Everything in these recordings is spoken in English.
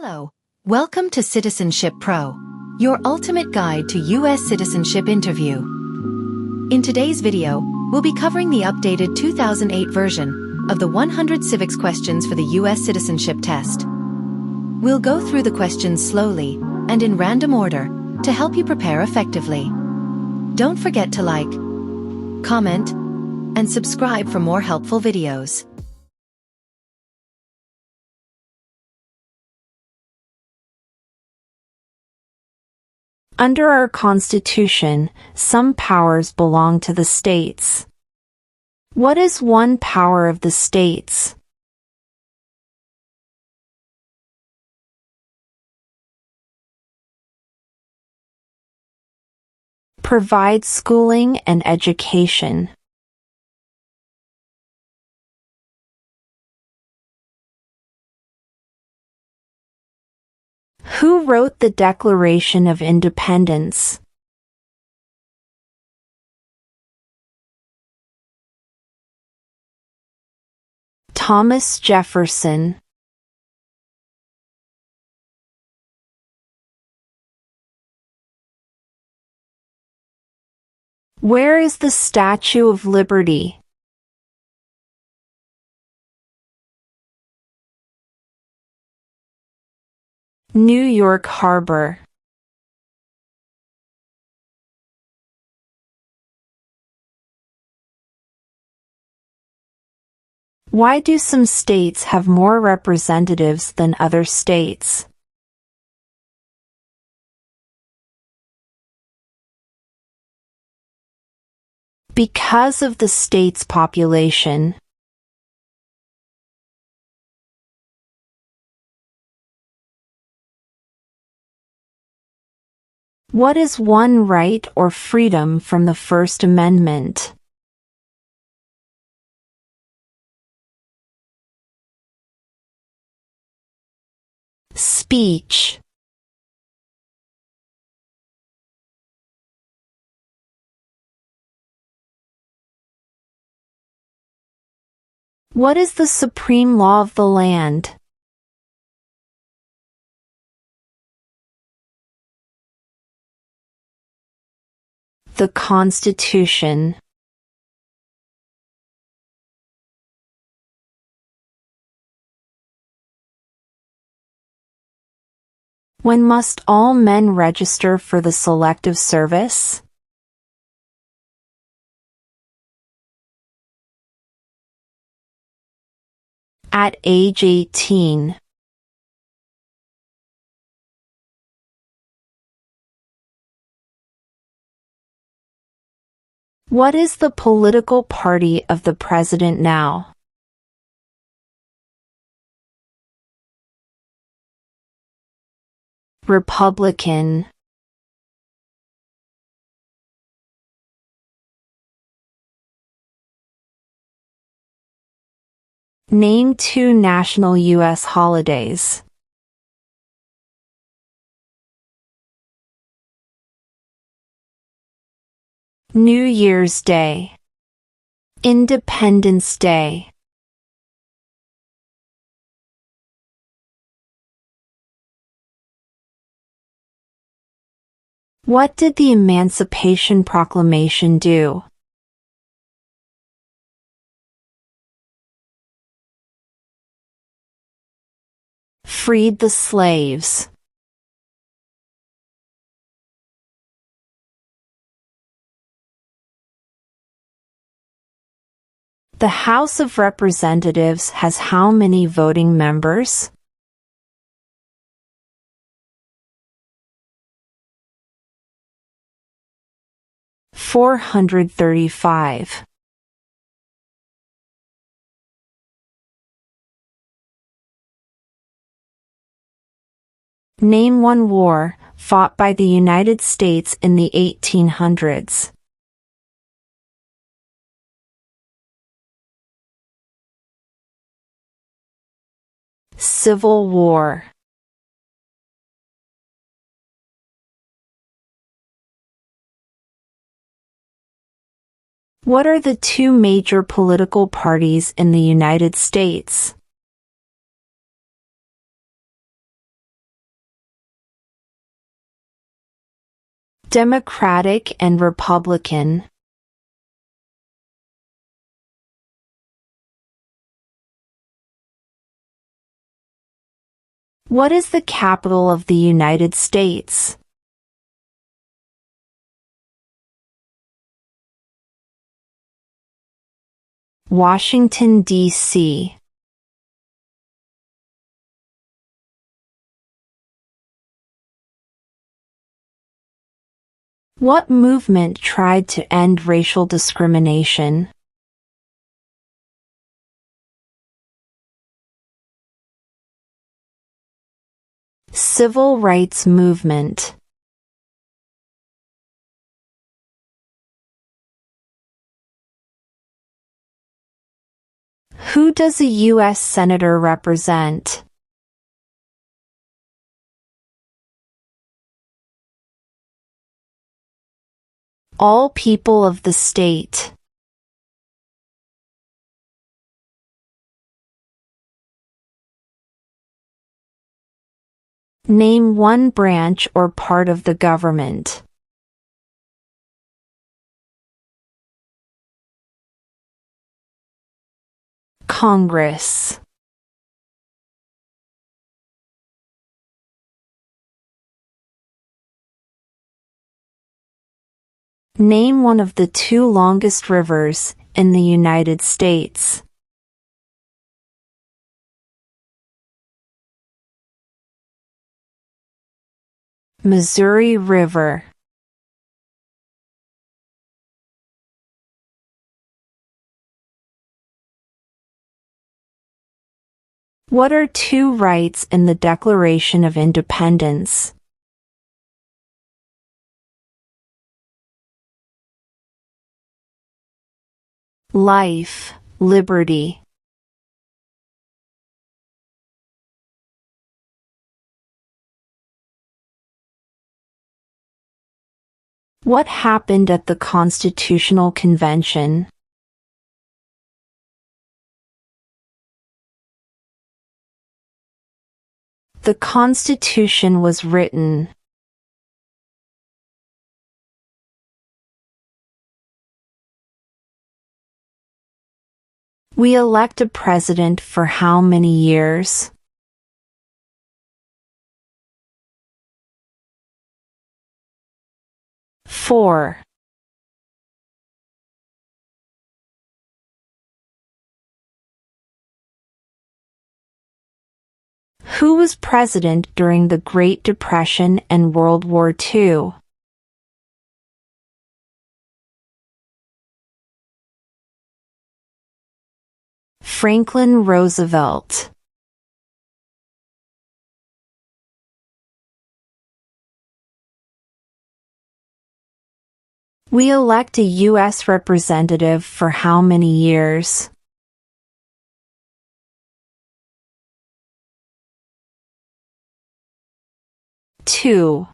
Hello. Welcome to Citizenship Pro, your ultimate guide to U.S. citizenship interview. In today's video, we'll be covering the updated 2008 version of the 100 civics questions for the U.S. Citizenship Test. We'll go through the questions slowly and in random order to help you prepare effectively. Don't forget to like, comment, and subscribe for more helpful videos. Under our Constitution, some powers belong to the states. What is one power of the states? Provide schooling and education. Who wrote the Declaration of Independence? Thomas Jefferson. Where is the Statue of Liberty? New York Harbor. Why do some states have more representatives than other states? Because of the state's population. What is one right or freedom from the First Amendment? Speech. What is the supreme law of the land? The Constitution. When must all men register for the Selective Service? At age 18. What is the political party of the president now? Republican. Name two national U.S. holidays. New Year's Day. Independence Day. What did the Emancipation Proclamation do? Freed the slaves. The House of Representatives has how many voting members? $435. Name one war fought by the United States in the 1800s. Civil War. What are the two major political parties in the United States? Democratic and Republican. What is the capital of the United States? Washington, D.C. What movement tried to end racial discrimination? Civil rights movement. Who does a U.S. Senator represent? All people of the state. Name one branch or part of the government. Congress. Name one of the two longest rivers in the United States. Missouri River. What are two rights in the Declaration of Independence? Life, liberty. What happened at the Constitutional Convention? The Constitution was written. We elect a president for how many years? Four. Who was president during the Great Depression and World War II? Franklin Roosevelt. We elect a U.S. representative for how many years? 2.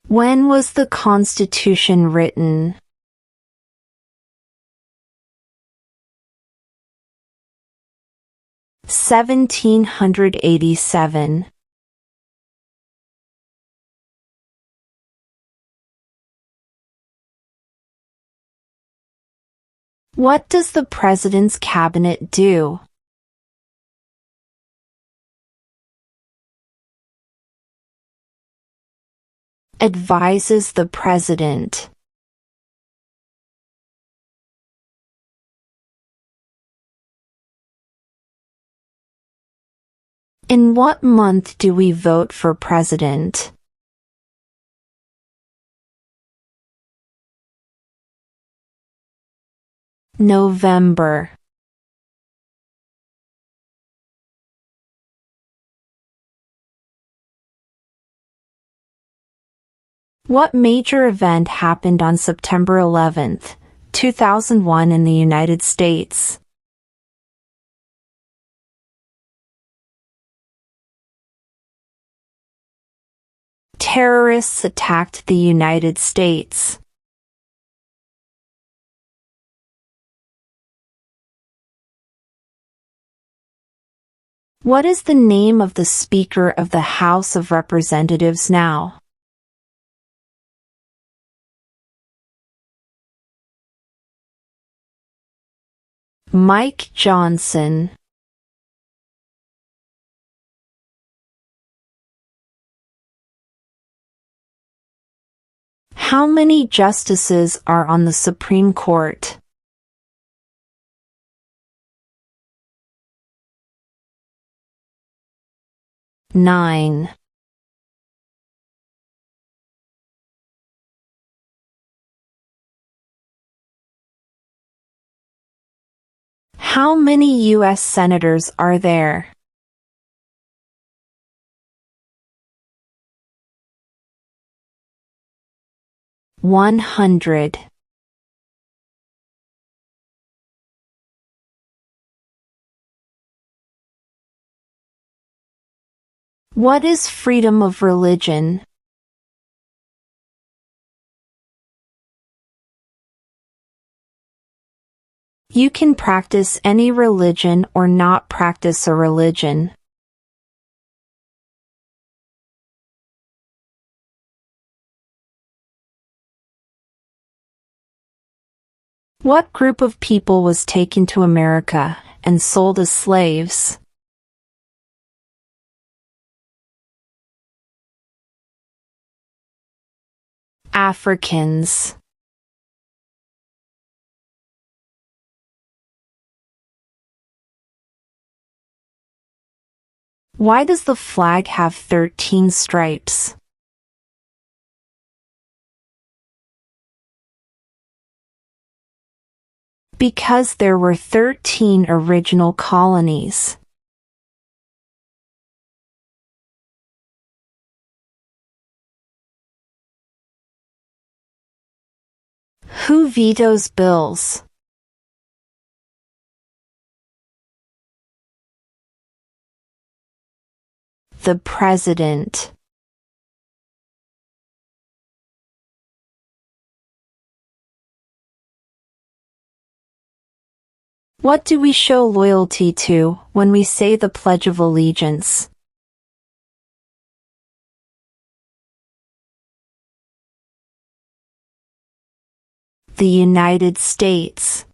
When was the Constitution written? (1787). What does the President's Cabinet do? Advises the President. In what month do we vote for President? November. What major event happened on September 11, 2001 in the United States? Terrorists attacked the United States. What is the name of the Speaker of the House of Representatives now? Mike Johnson. How many justices are on the Supreme Court? 9. How many U.S. senators are there? 100. What is freedom of religion? You can practice any religion or not practice a religion. What group of people was taken to America and sold as slaves? Africans. Why does the flag have 13 stripes? Because there were 13 original colonies. Who vetoes bills? The President. What do we show loyalty to when we say the Pledge of Allegiance? The United States.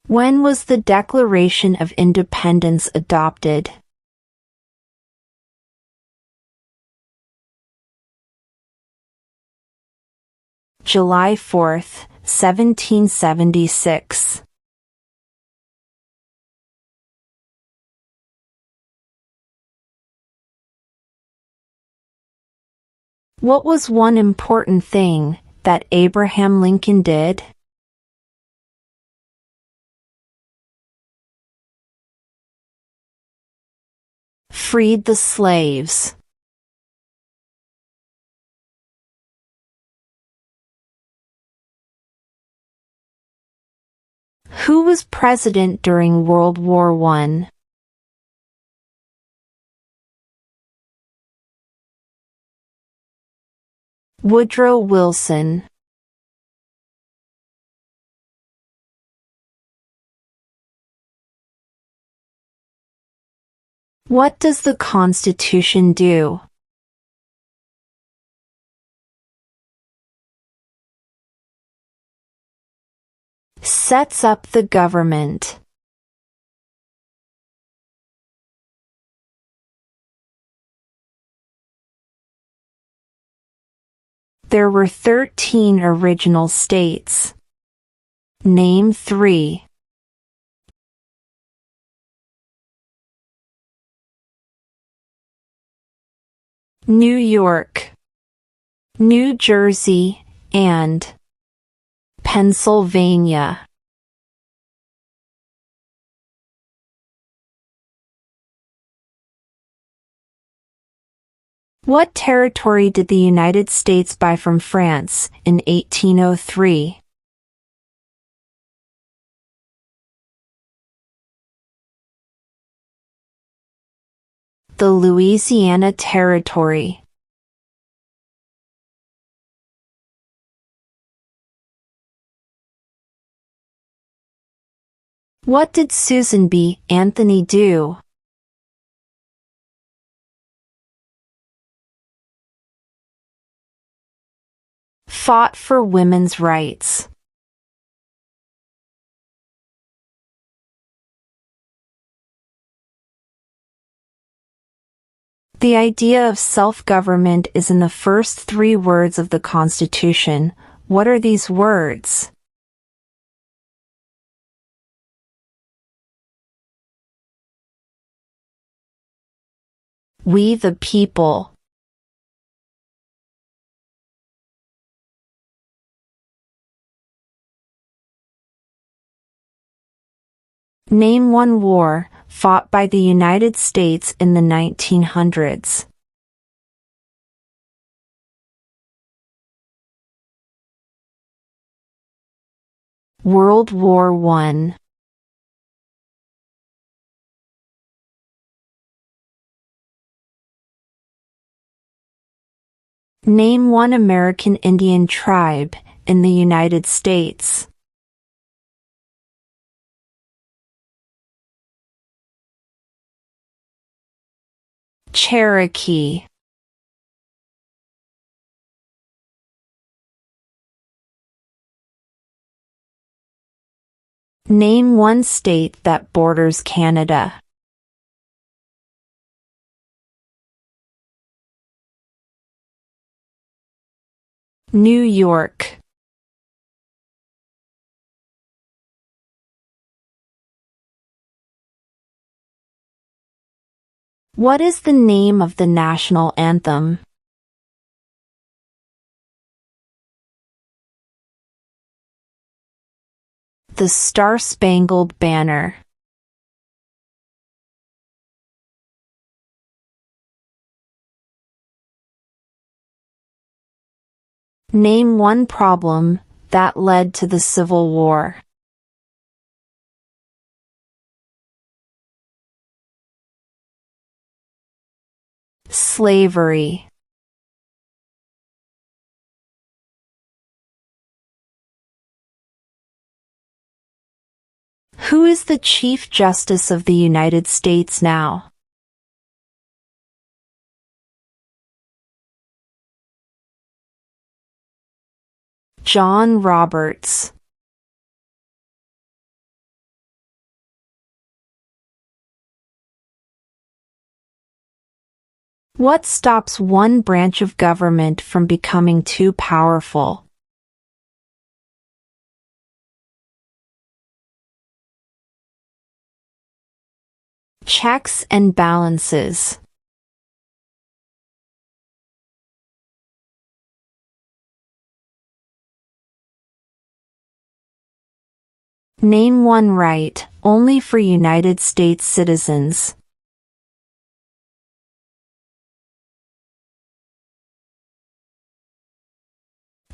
When was the Declaration of Independence adopted? July 4, 1776. What was one important thing that Abraham Lincoln did? Freed the slaves. Who was president during World War I? Woodrow Wilson. What does the Constitution do? Sets up the government. There were 13 original states. Name 3. New York, New Jersey, and Pennsylvania. What territory did the United States buy from France in 1803? The Louisiana Territory. What did Susan B. Anthony do? Fought for women's rights. The idea of self-government is in the first 3 words of the Constitution. What are these words? We the people. Name one war fought by the United States in the 1900s. World War I. Name one American Indian tribe in the United States. Cherokee. Name one state that borders Canada. New York. What is the name of the national anthem? The Star-Spangled Banner. Name one problem that led to the Civil War. Slavery. Who is the Chief Justice of the United States now? John Roberts. What stops one branch of government from becoming too powerful? Checks and balances. Name one right only for United States citizens.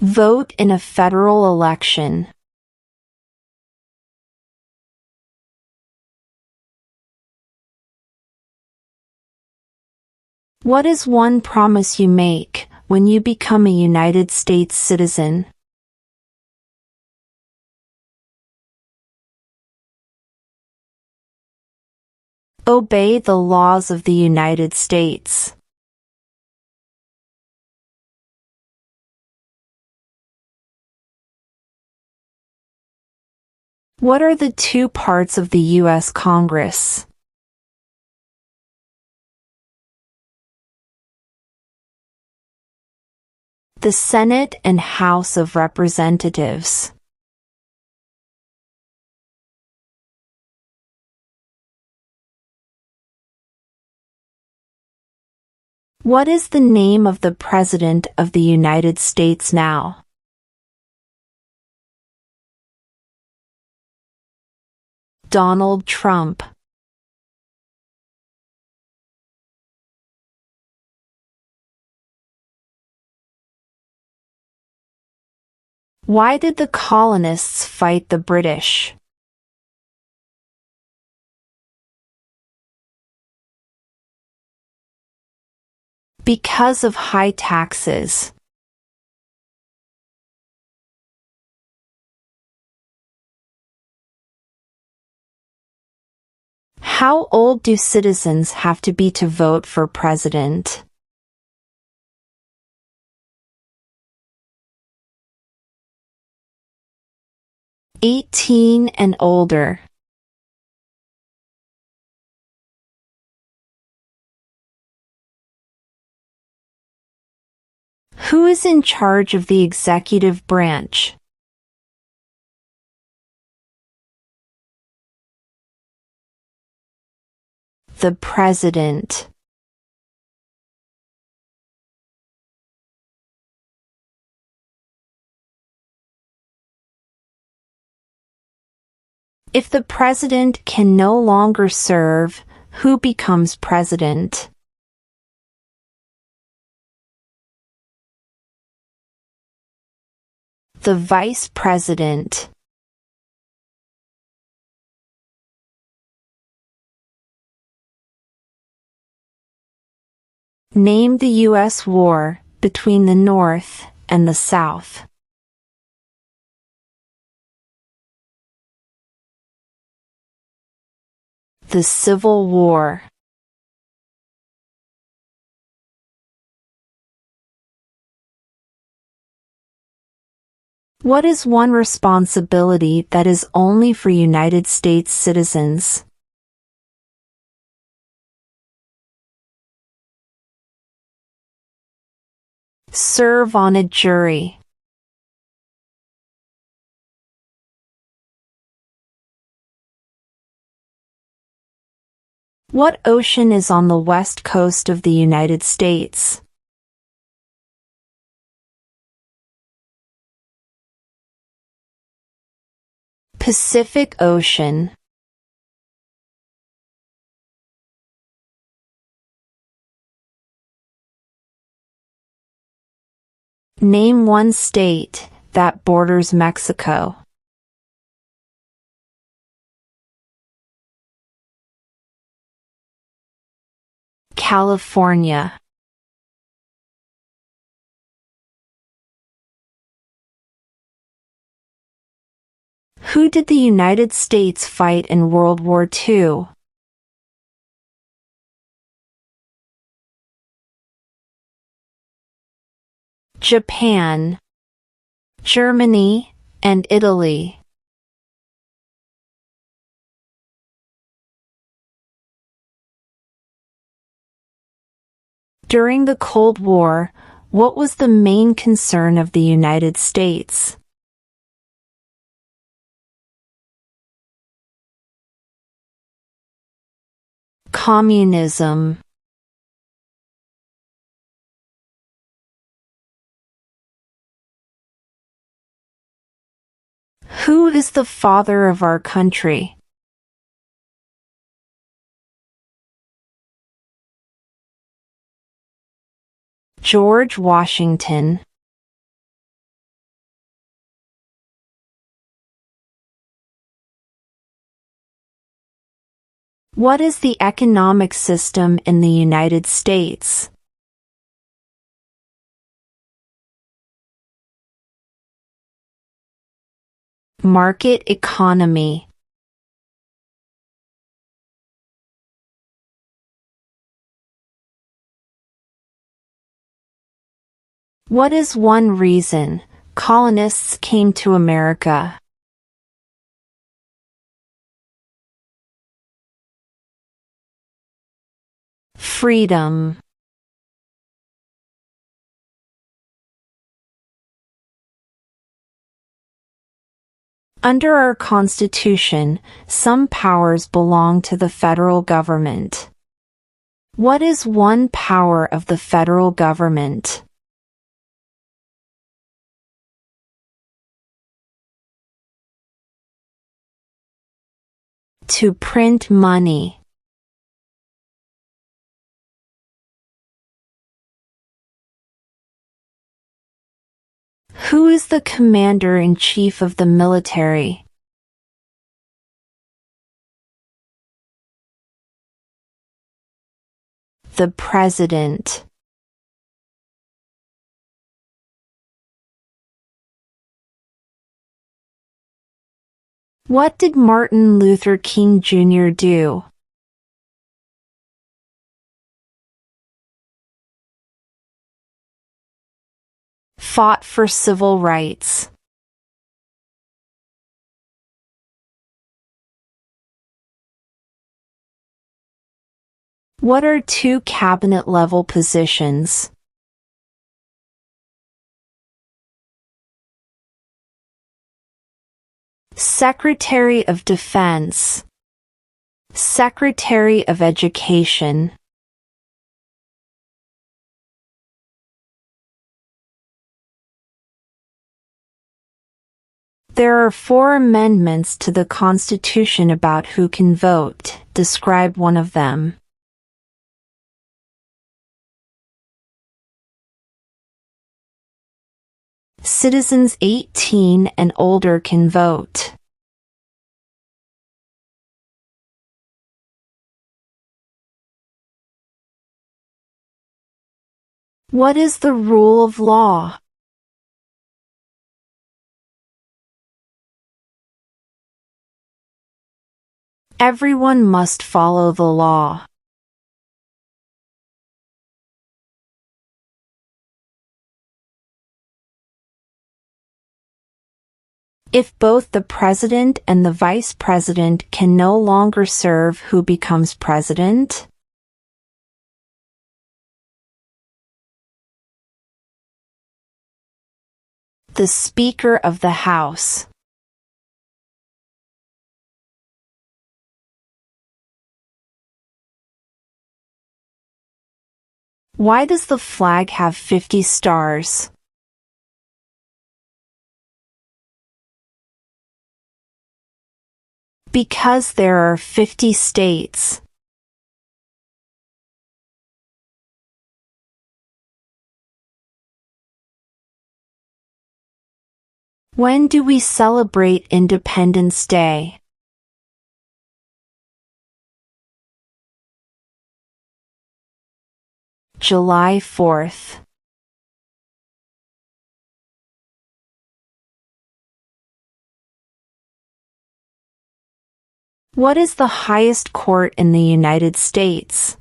Vote in a federal election. What is one promise you make when you become a United States citizen? Obey the laws of the United States. What are the 2 parts of the U.S. Congress? The Senate and House of Representatives. What is the name of the President of the United States now? Donald Trump. Why did the colonists fight the British? Because of high taxes. How old do citizens have to be to vote for president? "18 and older." Who is in charge of the executive branch? The president. If the president can no longer serve, who becomes president? The vice president. Name the U.S. war between the North and the South. The Civil War. What is one responsibility that is only for United States citizens? Serve on a jury. What ocean is on the west coast of the United States? Pacific Ocean. Name one state that borders Mexico. California. Who did the United States fight in World War II? Japan, Germany, and Italy. During the Cold War, what was the main concern of the United States? Communism. Who is the father of our country? George Washington. What is the economic system in the United States? Market economy. What is one reason colonists came to America? Freedom. Under our Constitution, some powers belong to the federal government. What is one power of the federal government? To print money. Who is the commander-in-chief of the military? The president. What did Martin Luther King Jr. do? Fought for civil rights. What are two cabinet-level positions? Secretary of Defense, Secretary of Education. There are 4 amendments to the Constitution about who can vote. Describe one of them. Citizens 18 and older can vote. What is the rule of law? Everyone must follow the law. If both the president and the vice president can no longer serve, who becomes president? The Speaker of the House. Why does the flag have 50 stars? Because there are 50 states. When do we celebrate Independence Day? July 4th. What is the highest court in the United States?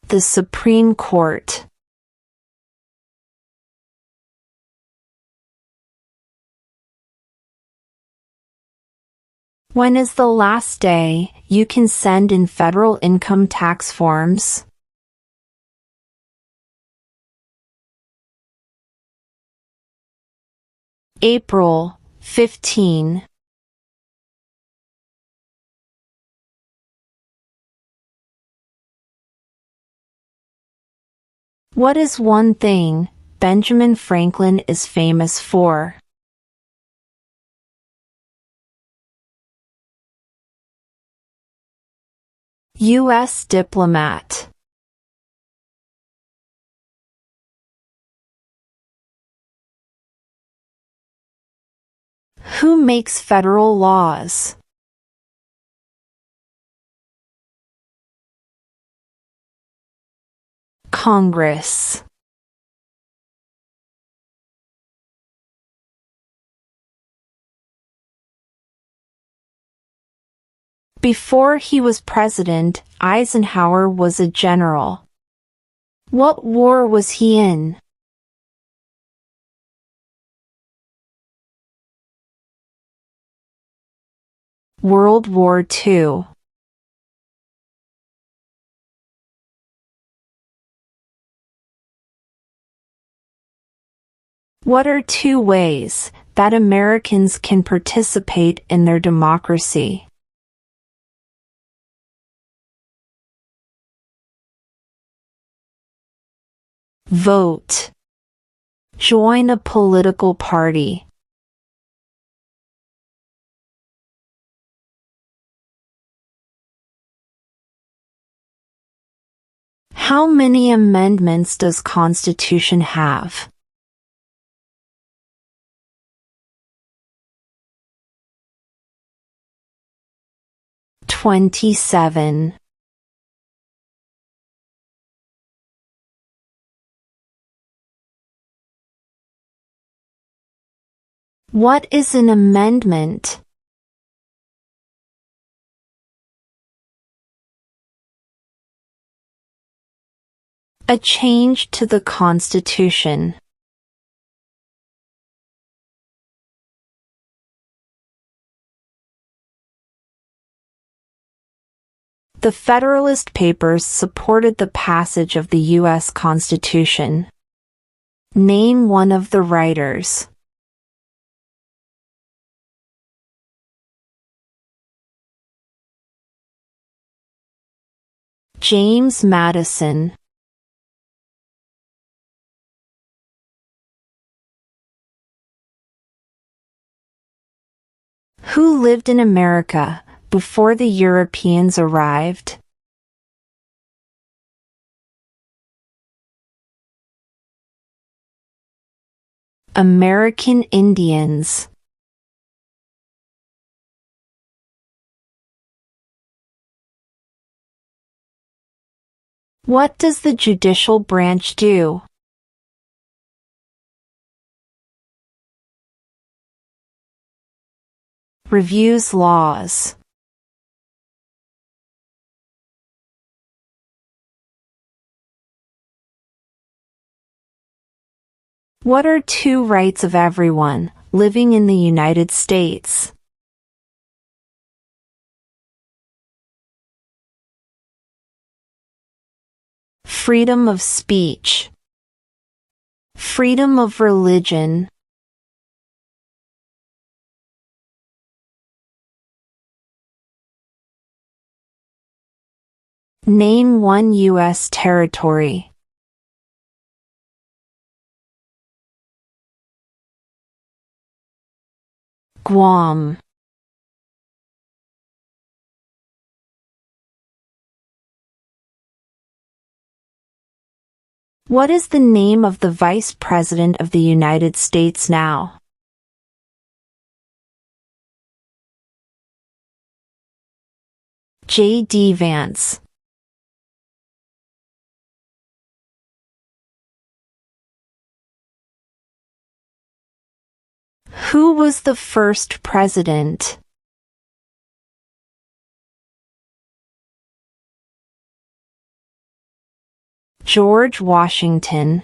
The Supreme Court. When is the last day you can send in federal income tax forms? April 15. What is one thing Benjamin Franklin is famous for? U.S. diplomat. Who makes federal laws? Congress. Before he was president, Eisenhower was a general. What war was he in? World War II. What are 2 ways that Americans can participate in their democracy? Vote. Join a political party. How many amendments does Constitution have? 27. What is an amendment? A change to the Constitution. The Federalist Papers supported the passage of the U.S. Constitution. Name one of the writers. James Madison. Who lived in America before the Europeans arrived? American Indians. What does the judicial branch do? Reviews laws. What are two rights of everyone living in the United States? Freedom of speech. Freedom of religion. Name one U.S. territory. Guam. What is the name of the Vice President of the United States now? J.D. Vance. Who was the first president? George Washington.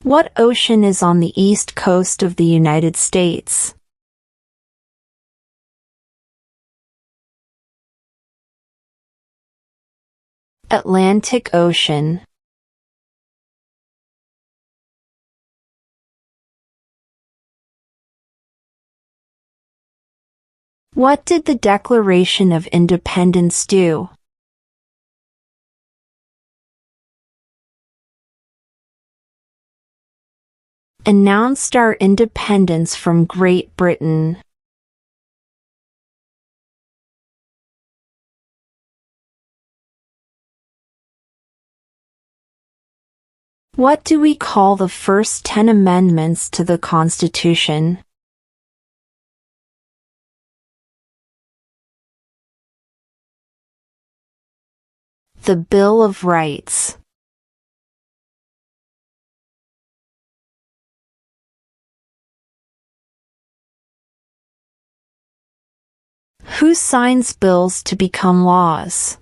What ocean is on the east coast of the United States? Atlantic Ocean. What did the Declaration of Independence do? Announced our independence from Great Britain. What do we call the first 10 amendments to the Constitution? The Bill of Rights. Who signs bills to become laws?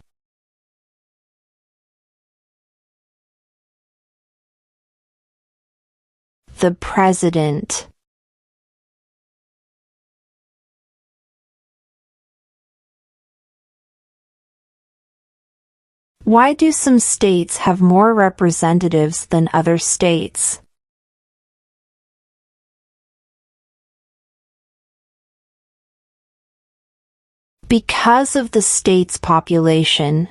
The President. Why do some states have more representatives than other states? Because of the state's population.